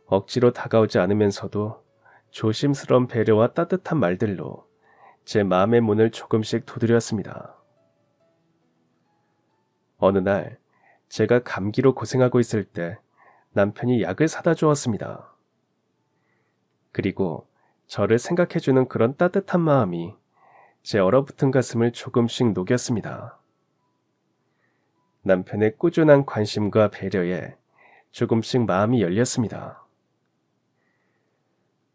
억지로 다가오지 않으면서도 조심스러운 배려와 따뜻한 말들로 제 마음의 문을 조금씩 두드렸습니다. 어느 날 제가 감기로 고생하고 있을 때 남편이 약을 사다 주었습니다. 그리고 저를 생각해주는 그런 따뜻한 마음이 제 얼어붙은 가슴을 조금씩 녹였습니다. 남편의 꾸준한 관심과 배려에 조금씩 마음이 열렸습니다.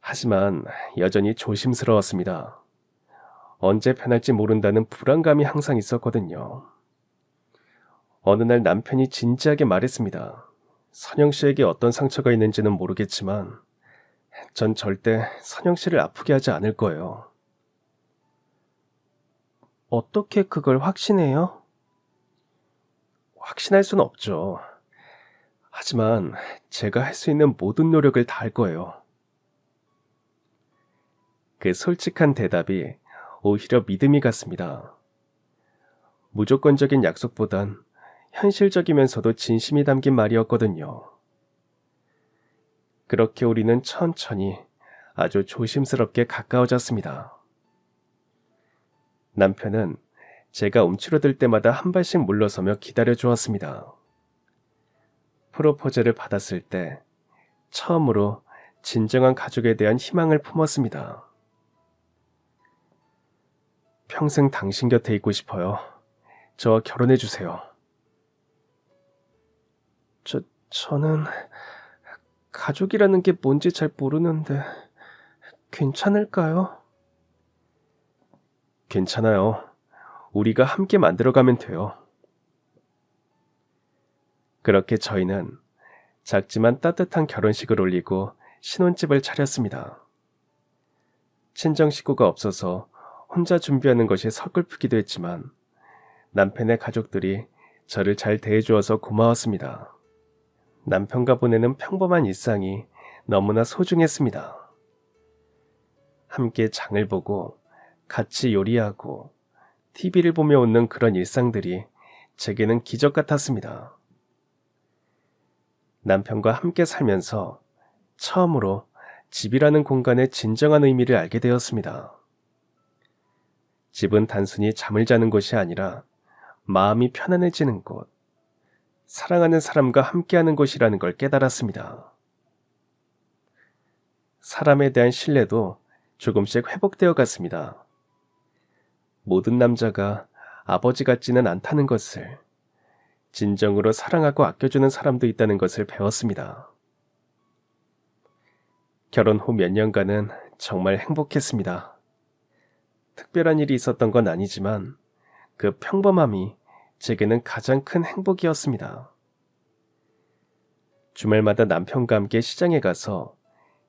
하지만 여전히 조심스러웠습니다. 언제 변할지 모른다는 불안감이 항상 있었거든요. 어느 날 남편이 진지하게 말했습니다. 선영 씨에게 어떤 상처가 있는지는 모르겠지만 전 절대 선영 씨를 아프게 하지 않을 거예요. 어떻게 그걸 확신해요? 확신할 수는 없죠. 하지만 제가 할 수 있는 모든 노력을 다할 거예요. 그 솔직한 대답이 오히려 믿음이 갔습니다. 무조건적인 약속보단 현실적이면서도 진심이 담긴 말이었거든요. 그렇게 우리는 천천히 아주 조심스럽게 가까워졌습니다. 남편은 제가 움츠러들 때마다 한 발씩 물러서며 기다려주었습니다. 프로포즈를 받았을 때 처음으로 진정한 가족에 대한 희망을 품었습니다. 평생 당신 곁에 있고 싶어요. 저와 결혼해주세요. 저는 가족이라는 게 뭔지 잘 모르는데 괜찮을까요? 괜찮아요. 우리가 함께 만들어가면 돼요. 그렇게 저희는 작지만 따뜻한 결혼식을 올리고 신혼집을 차렸습니다. 친정식구가 없어서 혼자 준비하는 것이 서글프기도 했지만 남편의 가족들이 저를 잘 대해주어서 고마웠습니다. 남편과 보내는 평범한 일상이 너무나 소중했습니다. 함께 장을 보고 같이 요리하고 TV를 보며 웃는 그런 일상들이 제게는 기적 같았습니다. 남편과 함께 살면서 처음으로 집이라는 공간의 진정한 의미를 알게 되었습니다. 집은 단순히 잠을 자는 곳이 아니라 마음이 편안해지는 곳, 사랑하는 사람과 함께하는 곳이라는 걸 깨달았습니다. 사람에 대한 신뢰도 조금씩 회복되어 갔습니다. 모든 남자가 아버지 같지는 않다는 것을, 진정으로 사랑하고 아껴주는 사람도 있다는 것을 배웠습니다. 결혼 후 몇 년간은 정말 행복했습니다. 특별한 일이 있었던 건 아니지만 그 평범함이 제게는 가장 큰 행복이었습니다. 주말마다 남편과 함께 시장에 가서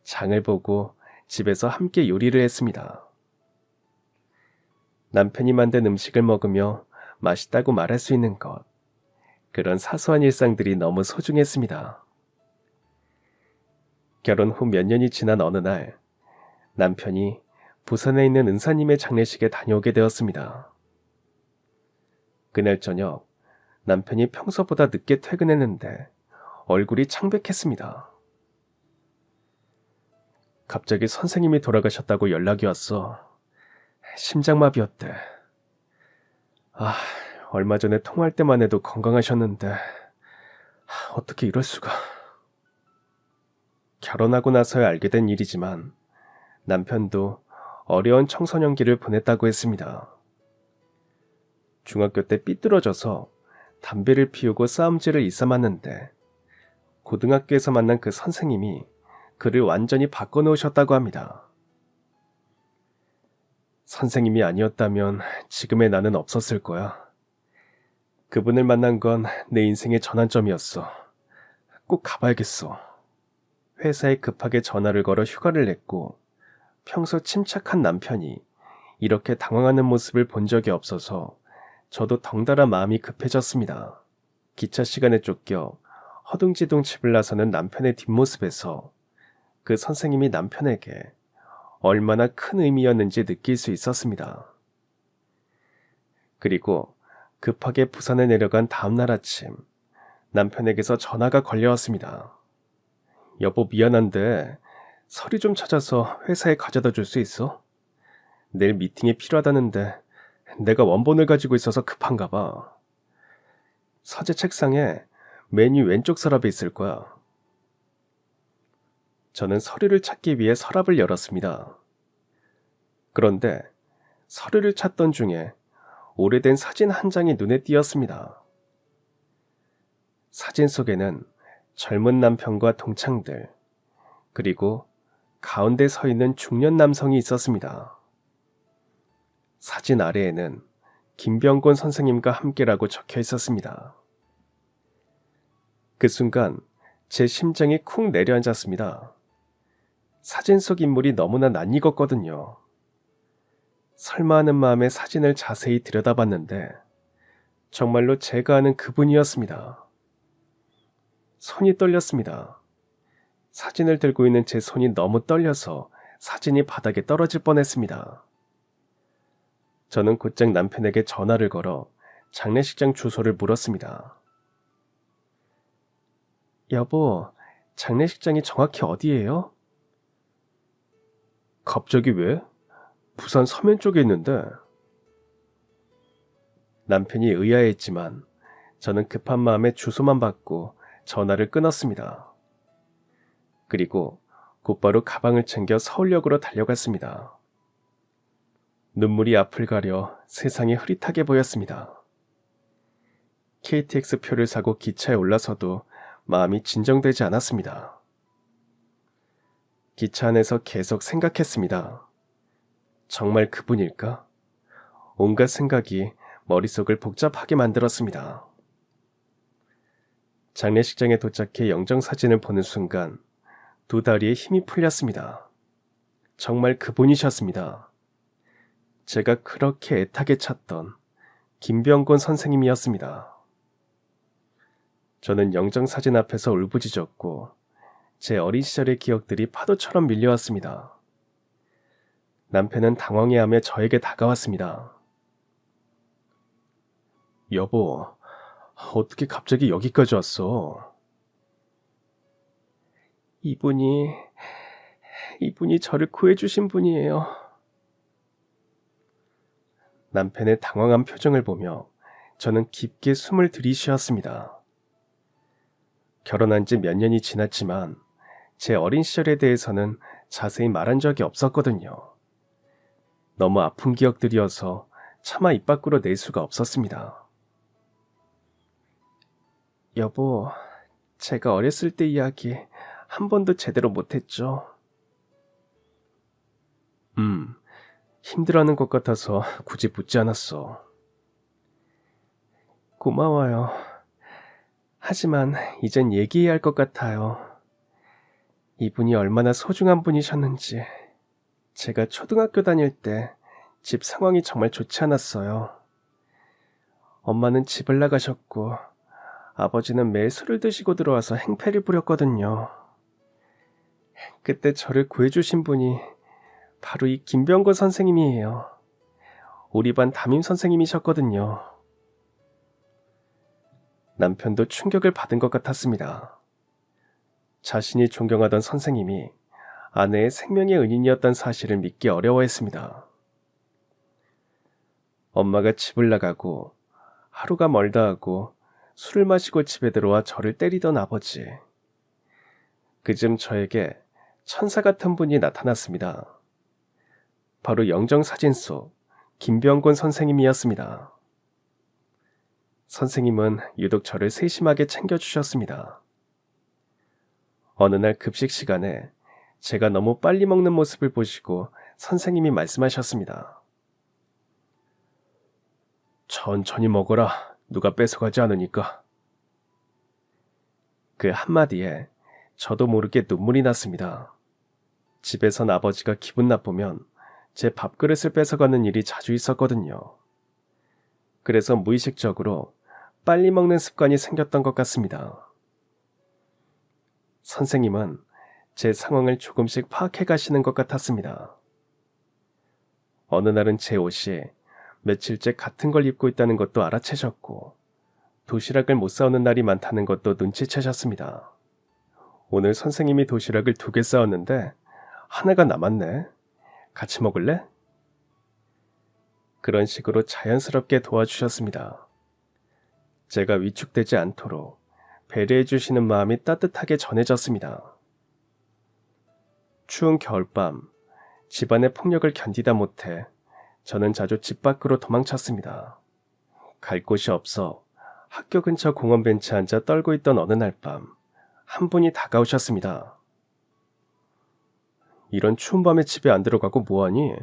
장을 보고 집에서 함께 요리를 했습니다. 남편이 만든 음식을 먹으며 맛있다고 말할 수 있는 것, 그런 사소한 일상들이 너무 소중했습니다. 결혼 후 몇 년이 지난 어느 날, 남편이 부산에 있는 은사님의 장례식에 다녀오게 되었습니다. 그날 저녁, 남편이 평소보다 늦게 퇴근했는데 얼굴이 창백했습니다. 갑자기 선생님이 돌아가셨다고 연락이 왔어. 심장마비였대. 얼마 전에 통화할 때만 해도 건강하셨는데 어떻게 이럴 수가. 결혼하고 나서야 알게 된 일이지만 남편도 어려운 청소년기를 보냈다고 했습니다. 중학교 때 삐뚤어져서 담배를 피우고 싸움질을 일삼았는데 고등학교에서 만난 그 선생님이 그를 완전히 바꿔놓으셨다고 합니다. 선생님이 아니었다면 지금의 나는 없었을 거야. 그분을 만난 건 내 인생의 전환점이었어. 꼭 가봐야겠어. 회사에 급하게 전화를 걸어 휴가를 냈고 평소 침착한 남편이 이렇게 당황하는 모습을 본 적이 없어서 저도 덩달아 마음이 급해졌습니다. 기차 시간에 쫓겨 허둥지둥 집을 나서는 남편의 뒷모습에서 그 선생님이 남편에게 얼마나 큰 의미였는지 느낄 수 있었습니다. 그리고 급하게 부산에 내려간 다음날 아침, 남편에게서 전화가 걸려왔습니다. 여보, 미안한데 서류 좀 찾아서 회사에 가져다 줄 수 있어? 내일 미팅이 필요하다는데 내가 원본을 가지고 있어서 급한가 봐. 서재 책상에 메뉴 왼쪽 서랍에 있을 거야. 저는 서류를 찾기 위해 서랍을 열었습니다. 그런데 서류를 찾던 중에 오래된 사진 한 장이 눈에 띄었습니다. 사진 속에는 젊은 남편과 동창들, 그리고 가운데 서 있는 중년 남성이 있었습니다. 사진 아래에는 김병곤 선생님과 함께라고 적혀 있었습니다. 그 순간 제 심장이 쿵 내려앉았습니다. 사진 속 인물이 너무나 낯익었거든요. 설마 하는 마음에 사진을 자세히 들여다봤는데 정말로 제가 아는 그분이었습니다. 손이 떨렸습니다. 사진을 들고 있는 제 손이 너무 떨려서 사진이 바닥에 떨어질 뻔했습니다. 저는 곧장 남편에게 전화를 걸어 장례식장 주소를 물었습니다. 여보, 장례식장이 정확히 어디예요? 갑자기 왜? 부산 서면 쪽에 있는데. 남편이 의아해했지만 저는 급한 마음에 주소만 받고 전화를 끊었습니다. 그리고 곧바로 가방을 챙겨 서울역으로 달려갔습니다. 눈물이 앞을 가려 세상이 흐릿하게 보였습니다. KTX 표를 사고 기차에 올라서도 마음이 진정되지 않았습니다. 기차 안에서 계속 생각했습니다. 정말 그분일까? 온갖 생각이 머릿속을 복잡하게 만들었습니다. 장례식장에 도착해 영정사진을 보는 순간 두 다리에 힘이 풀렸습니다. 정말 그분이셨습니다. 제가 그렇게 애타게 찾던 김병곤 선생님이었습니다. 저는 영정사진 앞에서 울부짖었고 제 어린 시절의 기억들이 파도처럼 밀려왔습니다. 남편은 당황해하며 저에게 다가왔습니다. 여보, 어떻게 갑자기 여기까지 왔어? 이분이 저를 구해주신 분이에요. 남편의 당황한 표정을 보며 저는 깊게 숨을 들이쉬었습니다. 결혼한 지 몇 년이 지났지만 제 어린 시절에 대해서는 자세히 말한 적이 없었거든요. 너무 아픈 기억들이어서 차마 입 밖으로 낼 수가 없었습니다. 여보, 제가 어렸을 때 이야기 한 번도 제대로 못했죠? 힘들어하는 것 같아서 굳이 묻지 않았어. 고마워요. 하지만 이젠 얘기해야 할 것 같아요. 이분이 얼마나 소중한 분이셨는지. 제가 초등학교 다닐 때 집 상황이 정말 좋지 않았어요. 엄마는 집을 나가셨고 아버지는 매일 술을 드시고 들어와서 행패를 부렸거든요. 그때 저를 구해주신 분이 바로 이 김병건 선생님이에요. 우리 반 담임 선생님이셨거든요. 남편도 충격을 받은 것 같았습니다. 자신이 존경하던 선생님이 아내의 생명의 은인이었던 사실을 믿기 어려워했습니다. 엄마가 집을 나가고 하루가 멀다 하고 술을 마시고 집에 들어와 저를 때리던 아버지. 그즘 저에게 천사 같은 분이 나타났습니다. 바로 영정사진 속 김병곤 선생님이었습니다. 선생님은 유독 저를 세심하게 챙겨주셨습니다. 어느 날 급식 시간에 제가 너무 빨리 먹는 모습을 보시고 선생님이 말씀하셨습니다. 천천히 먹어라. 누가 뺏어가지 않으니까. 그 한마디에 저도 모르게 눈물이 났습니다. 집에선 아버지가 기분 나쁘면 제 밥그릇을 뺏어가는 일이 자주 있었거든요. 그래서 무의식적으로 빨리 먹는 습관이 생겼던 것 같습니다. 선생님은 제 상황을 조금씩 파악해 가시는 것 같았습니다. 어느 날은 제 옷이 며칠째 같은 걸 입고 있다는 것도 알아채셨고 도시락을 못 싸오는 날이 많다는 것도 눈치채셨습니다. 오늘 선생님이 도시락을 2개 싸왔는데 하나가 남았네. 같이 먹을래? 그런 식으로 자연스럽게 도와주셨습니다. 제가 위축되지 않도록 배려해 주시는 마음이 따뜻하게 전해졌습니다. 추운 겨울밤, 집안의 폭력을 견디다 못해 저는 자주 집 밖으로 도망쳤습니다. 갈 곳이 없어 학교 근처 공원 벤치에 앉아 떨고 있던 어느 날 밤, 한 분이 다가오셨습니다. 이런 추운 밤에 집에 안 들어가고 뭐하니?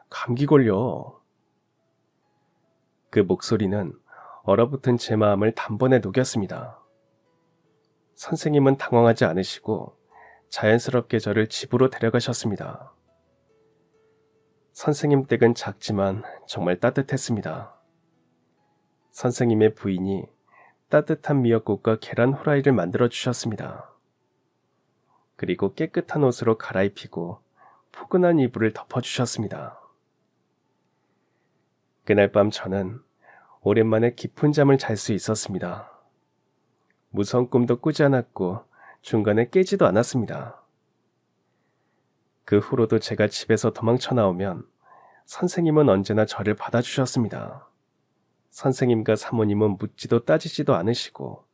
감기 걸려. 그 목소리는 얼어붙은 제 마음을 단번에 녹였습니다. 선생님은 당황하지 않으시고 자연스럽게 저를 집으로 데려가셨습니다. 선생님 댁은 작지만 정말 따뜻했습니다. 선생님의 부인이 따뜻한 미역국과 계란 후라이를 만들어 주셨습니다. 그리고 깨끗한 옷으로 갈아입히고 포근한 이불을 덮어주셨습니다. 그날 밤 저는 오랜만에 깊은 잠을 잘 수 있었습니다. 무서운 꿈도 꾸지 않았고 중간에 깨지도 않았습니다. 그 후로도 제가 집에서 도망쳐 나오면 선생님은 언제나 저를 받아주셨습니다. 선생님과 사모님은 묻지도 따지지도 않으시고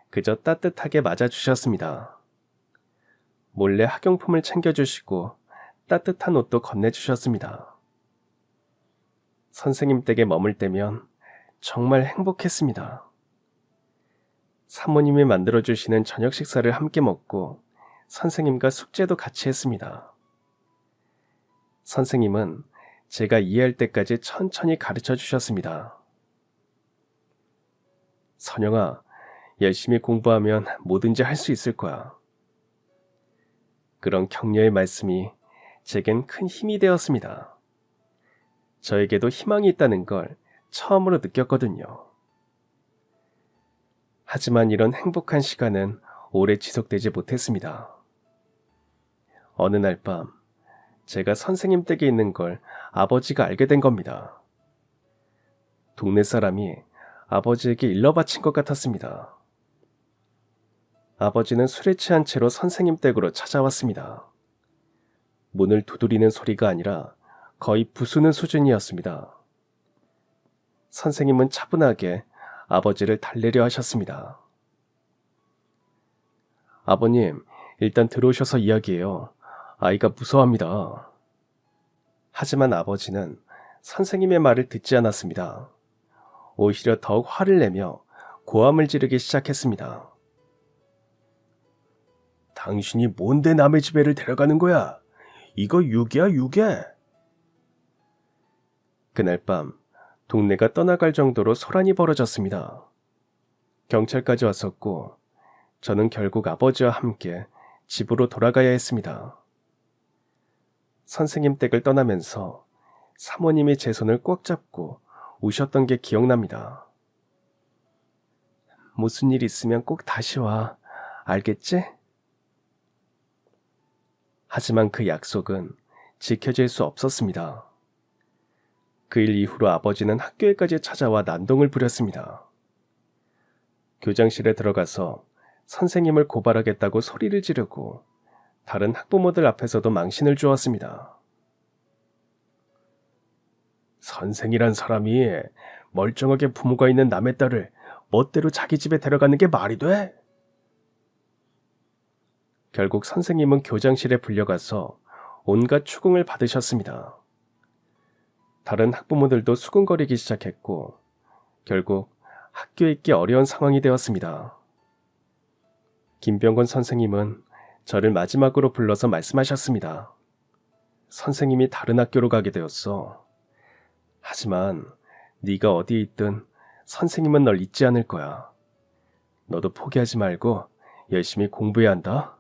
그저 따뜻하게 맞아주셨습니다. 몰래 학용품을 챙겨주시고 따뜻한 옷도 건네주셨습니다. 선생님 댁에 머물 때면 정말 행복했습니다. 사모님이 만들어주시는 저녁 식사를 함께 먹고 선생님과 숙제도 같이 했습니다. 선생님은 제가 이해할 때까지 천천히 가르쳐 주셨습니다. 선영아, 열심히 공부하면 뭐든지 할 수 있을 거야. 그런 격려의 말씀이 제겐 큰 힘이 되었습니다. 저에게도 희망이 있다는 걸 처음으로 느꼈거든요. 하지만 이런 행복한 시간은 오래 지속되지 못했습니다. 어느 날 밤, 제가 선생님 댁에 있는 걸 아버지가 알게 된 겁니다. 동네 사람이 아버지에게 일러 바친 것 같았습니다. 아버지는 술에 취한 채로 선생님 댁으로 찾아왔습니다. 문을 두드리는 소리가 아니라 거의 부수는 수준이었습니다. 선생님은 차분하게 아버지를 달래려 하셨습니다. 아버님, 일단 들어오셔서 이야기해요. 아이가 무서워합니다. 하지만 아버지는 선생님의 말을 듣지 않았습니다. 오히려 더욱 화를 내며 고함을 지르기 시작했습니다. 당신이 뭔데 남의 집 애를 데려가는 거야? 이거 유괴야, 유괴! 그날 밤 동네가 떠나갈 정도로 소란이 벌어졌습니다. 경찰까지 왔었고 저는 결국 아버지와 함께 집으로 돌아가야 했습니다. 선생님 댁을 떠나면서 사모님이 제 손을 꽉 잡고 우셨던 게 기억납니다. 무슨 일 있으면 꼭 다시 와. 알겠지? 하지만 그 약속은 지켜질 수 없었습니다. 그 일 이후로 아버지는 학교에까지 찾아와 난동을 부렸습니다. 교장실에 들어가서 선생님을 고발하겠다고 소리를 지르고 다른 학부모들 앞에서도 망신을 주었습니다. 선생이란 사람이 멀쩡하게 부모가 있는 남의 딸을 멋대로 자기 집에 데려가는 게 말이 돼? 결국 선생님은 교장실에 불려가서 온갖 추궁을 받으셨습니다. 다른 학부모들도 수군거리기 시작했고 결국 학교에 있기 어려운 상황이 되었습니다. 김병건 선생님은 저를 마지막으로 불러서 말씀하셨습니다. 선생님이 다른 학교로 가게 되었어. 하지만 네가 어디에 있든 선생님은 널 잊지 않을 거야. 너도 포기하지 말고 열심히 공부해야 한다.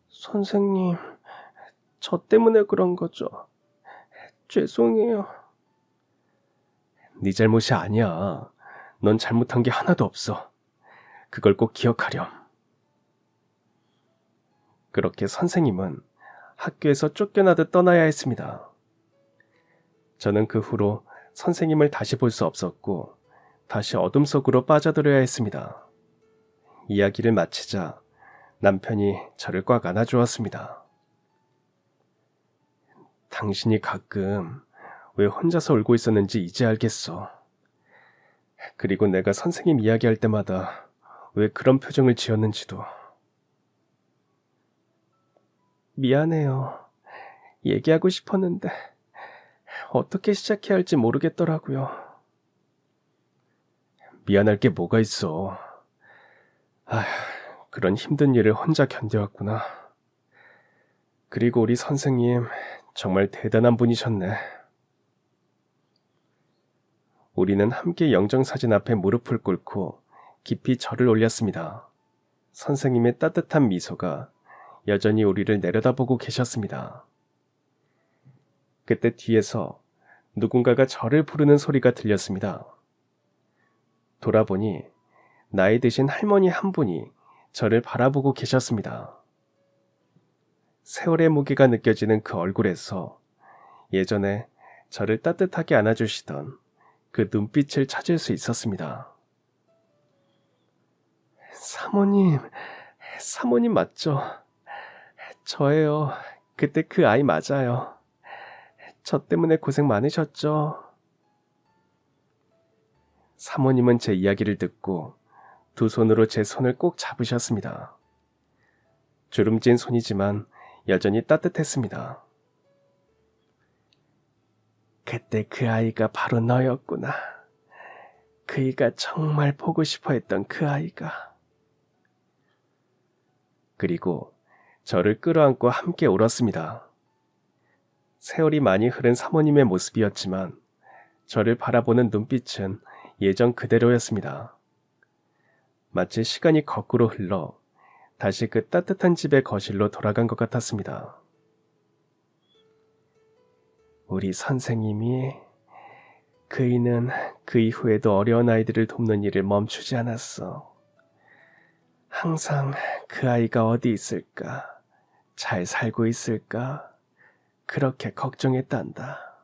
선생님, 저 때문에 그런 거죠. 죄송해요. 네 잘못이 아니야. 넌 잘못한 게 하나도 없어. 그걸 꼭 기억하렴. 그렇게 선생님은 학교에서 쫓겨나듯 떠나야 했습니다. 저는 그 후로 선생님을 다시 볼 수 없었고 다시 어둠 속으로 빠져들어야 했습니다. 이야기를 마치자 남편이 저를 꽉 안아주었습니다. 당신이 가끔 왜 혼자서 울고 있었는지 이제 알겠어. 그리고 내가 선생님 이야기할 때마다 왜 그런 표정을 지었는지도. 미안해요. 얘기하고 싶었는데 어떻게 시작해야 할지 모르겠더라고요. 미안할 게 뭐가 있어. 아휴, 그런 힘든 일을 혼자 견뎌왔구나. 그리고 우리 선생님 정말 대단한 분이셨네. 우리는 함께 영정사진 앞에 무릎을 꿇고 깊이 절을 올렸습니다. 선생님의 따뜻한 미소가 여전히 우리를 내려다보고 계셨습니다. 그때 뒤에서 누군가가 저를 부르는 소리가 들렸습니다. 돌아보니 나이 드신 할머니 한 분이 저를 바라보고 계셨습니다. 세월의 무게가 느껴지는 그 얼굴에서 예전에 저를 따뜻하게 안아주시던 그 눈빛을 찾을 수 있었습니다. 사모님 맞죠? 저예요. 그때 그 아이 맞아요. 저 때문에 고생 많으셨죠? 사모님은 제 이야기를 듣고 두 손으로 제 손을 꼭 잡으셨습니다. 주름진 손이지만 여전히 따뜻했습니다. 그때 그 아이가 바로 너였구나. 그이가 정말 보고 싶어 했던 그 아이가. 그리고 저를 끌어안고 함께 울었습니다. 세월이 많이 흐른 사모님의 모습이었지만 저를 바라보는 눈빛은 예전 그대로였습니다. 마치 시간이 거꾸로 흘러 다시 그 따뜻한 집의 거실로 돌아간 것 같았습니다. 우리 선생님이 그이는 그 이후에도 어려운 아이들을 돕는 일을 멈추지 않았어. 항상 그 아이가 어디 있을까, 잘 살고 있을까, 그렇게 걱정했단다.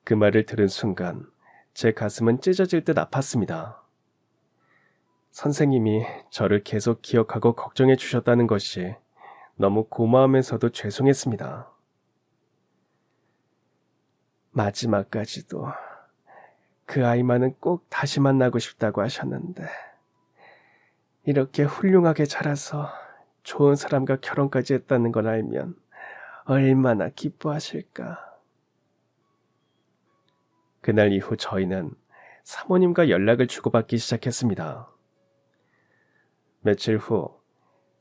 그 말을 들은 순간 제 가슴은 찢어질 듯 아팠습니다. 선생님이 저를 계속 기억하고 걱정해 주셨다는 것이 너무 고마우면서도 죄송했습니다. 마지막까지도 그 아이만은 꼭 다시 만나고 싶다고 하셨는데 이렇게 훌륭하게 자라서 좋은 사람과 결혼까지 했다는 걸 알면 얼마나 기뻐하실까. 그날 이후 저희는 사모님과 연락을 주고받기 시작했습니다. 며칠 후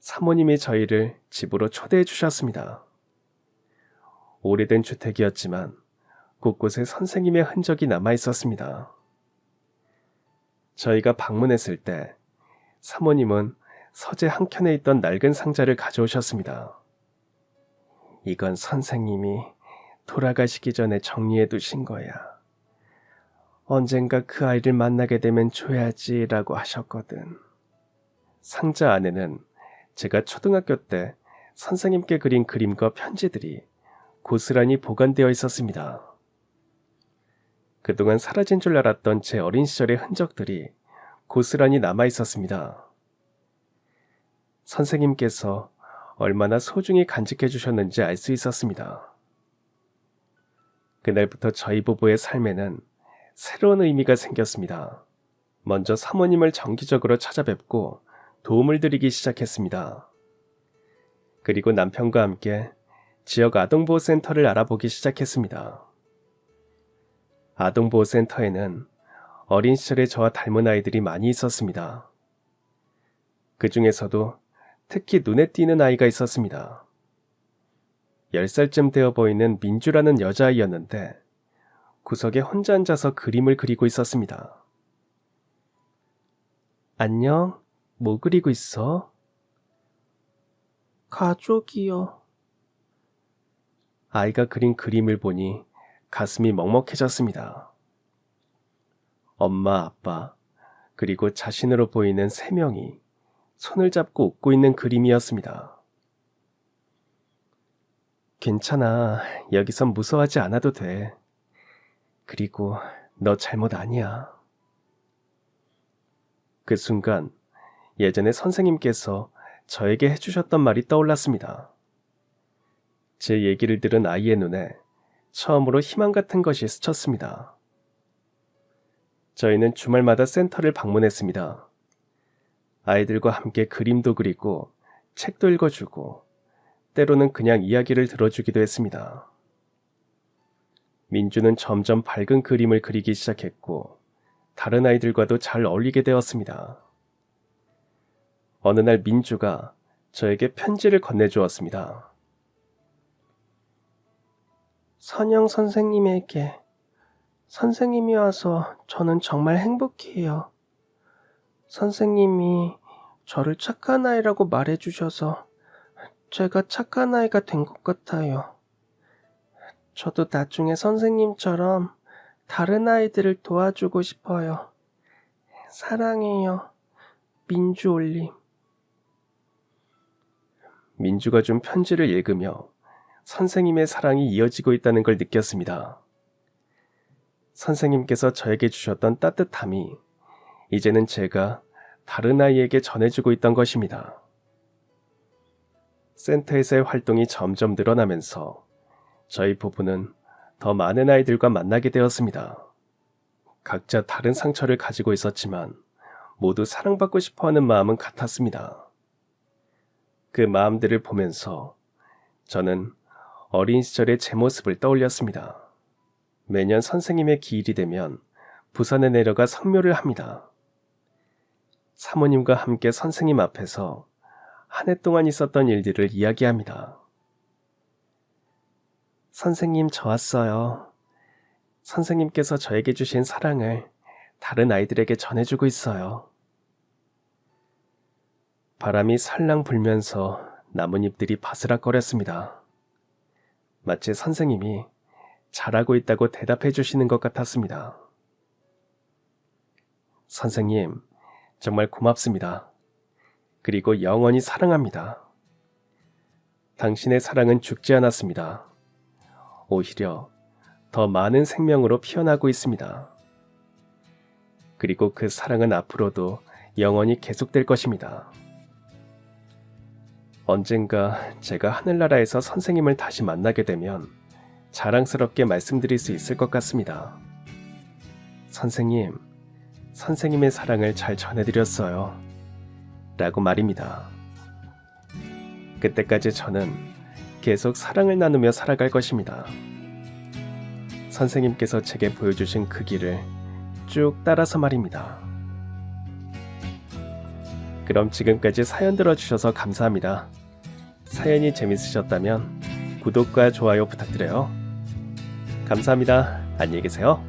사모님이 저희를 집으로 초대해 주셨습니다. 오래된 주택이었지만 곳곳에 선생님의 흔적이 남아 있었습니다. 저희가 방문했을 때 사모님은 서재 한켠에 있던 낡은 상자를 가져오셨습니다. 이건 선생님이 돌아가시기 전에 정리해 두신 거야. 언젠가 그 아이를 만나게 되면 줘야지라고 하셨거든. 상자 안에는 제가 초등학교 때 선생님께 그린 그림과 편지들이 고스란히 보관되어 있었습니다. 그동안 사라진 줄 알았던 제 어린 시절의 흔적들이 고스란히 남아 있었습니다. 선생님께서 얼마나 소중히 간직해 주셨는지 알 수 있었습니다. 그날부터 저희 부부의 삶에는 새로운 의미가 생겼습니다. 먼저 사모님을 정기적으로 찾아뵙고 도움을 드리기 시작했습니다. 그리고 남편과 함께 지역 아동보호센터를 알아보기 시작했습니다. 아동보호센터에는 어린 시절에 저와 닮은 아이들이 많이 있었습니다. 그 중에서도 특히 눈에 띄는 아이가 있었습니다. 10살쯤 되어 보이는 민주라는 여자아이였는데 구석에 혼자 앉아서 그림을 그리고 있었습니다. 안녕, 뭐 그리고 있어? 가족이요. 아이가 그린 그림을 보니 가슴이 먹먹해졌습니다. 엄마, 아빠, 그리고 자신으로 보이는 3명이 손을 잡고 웃고 있는 그림이었습니다. 괜찮아, 여기선 무서워하지 않아도 돼. 그리고 너 잘못 아니야. 그 순간 예전에 선생님께서 저에게 해주셨던 말이 떠올랐습니다. 제 얘기를 들은 아이의 눈에 처음으로 희망 같은 것이 스쳤습니다. 저희는 주말마다 센터를 방문했습니다. 아이들과 함께 그림도 그리고 책도 읽어주고 때로는 그냥 이야기를 들어주기도 했습니다. 민주는 점점 밝은 그림을 그리기 시작했고 다른 아이들과도 잘 어울리게 되었습니다. 어느 날 민주가 저에게 편지를 건네주었습니다. 선영 선생님에게 선생님이 와서 저는 정말 행복해요. 선생님이 저를 착한 아이라고 말해주셔서 제가 착한 아이가 된 것 같아요. 저도 나중에 선생님처럼 다른 아이들을 도와주고 싶어요. 사랑해요. 민주 올림. 민주가 준 편지를 읽으며 선생님의 사랑이 이어지고 있다는 걸 느꼈습니다. 선생님께서 저에게 주셨던 따뜻함이 이제는 제가 다른 아이에게 전해주고 있던 것입니다. 센터에서의 활동이 점점 늘어나면서 저희 부부는 더 많은 아이들과 만나게 되었습니다. 각자 다른 상처를 가지고 있었지만 모두 사랑받고 싶어하는 마음은 같았습니다. 그 마음들을 보면서 저는 어린 시절의 제 모습을 떠올렸습니다. 매년 선생님의 기일이 되면 부산에 내려가 성묘를 합니다. 사모님과 함께 선생님 앞에서 한 해 동안 있었던 일들을 이야기합니다. 선생님, 저 왔어요. 선생님께서 저에게 주신 사랑을 다른 아이들에게 전해주고 있어요. 바람이 살랑 불면서 나뭇잎들이 바스락거렸습니다. 마치 선생님이 잘하고 있다고 대답해 주시는 것 같았습니다. 선생님, 정말 고맙습니다. 그리고 영원히 사랑합니다. 당신의 사랑은 죽지 않았습니다. 오히려 더 많은 생명으로 피어나고 있습니다. 그리고 그 사랑은 앞으로도 영원히 계속될 것입니다. 언젠가 제가 하늘나라에서 선생님을 다시 만나게 되면 자랑스럽게 말씀드릴 수 있을 것 같습니다. 선생님, 선생님의 사랑을 잘 전해드렸어요. 라고 말입니다. 그때까지 저는 계속 사랑을 나누며 살아갈 것입니다. 선생님께서 제게 보여주신 그 길을 쭉 따라서 말입니다. 그럼 지금까지 사연 들어주셔서 감사합니다. 사연이 재밌으셨다면 구독과 좋아요 부탁드려요. 감사합니다. 안녕히 계세요.